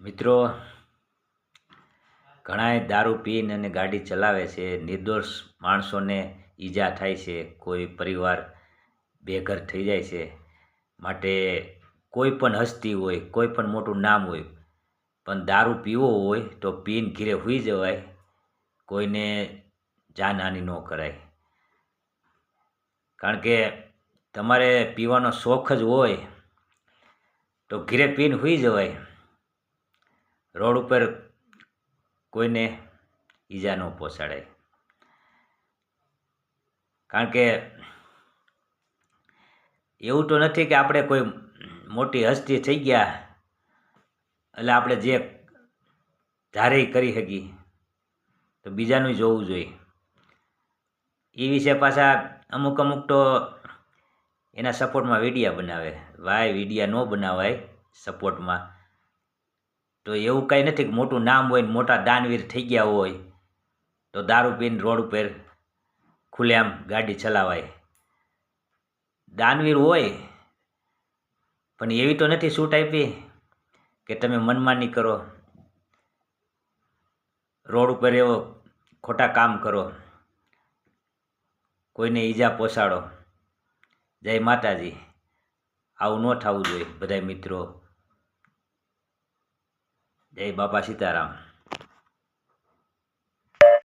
મિત્રો, ઘણાય દારૂ પીને અને ગાડી ચલાવે છે. નિર્દોષ માણસોને ઈજા થાય છે. કોઈ પરિવાર બેઘર થઈ જાય છે. માટે કોઈ પણ હસ્તી હોય, કોઈ પણ મોટું નામ હોય, પણ દારૂ પીવો હોય તો પીને ઘીરે સૂઈ જવાય. કોઈને જાનહાનિ ન કરાય. કારણ કે તમારે પીવાનો શોખ જ હોય તો ઘીરે પીને સૂઈ જવાય. રોડ ઉપર કોઈને ઈજા ન પહોંચાડાય. કારણ કે એવું તો નથી કે આપણે કોઈ મોટી હસ્તી થઈ ગયા એટલે આપણે જે ધારે કરી શકીએ તો બીજાનું જોવું જોઈએ. એ વિશે પાછા અમુક તો એના સપોર્ટમાં વિડીયા બનાવે. ભાઈ વિડીયા ન બનાવાય સપોર્ટમાં. તો એવું કંઈ નથી કે મોટું નામ હોય ને મોટા દાનવીર થઈ ગયા હોય તો દારૂ પીને રોડ ઉપર ખુલ્લેઆમ ગાડી ચલાવાય. દાનવીર હોય પણ એવી તો નથી છૂટ આપી કે તમે મનમાની કરો, રોડ ઉપર એવો ખોટા કામ કરો, કોઈને ઈજા પહોંચાડો. જય માતાજી. આવું ન થવું જોઈએ બધાય મિત્રો. જય બાપા સીતારામ.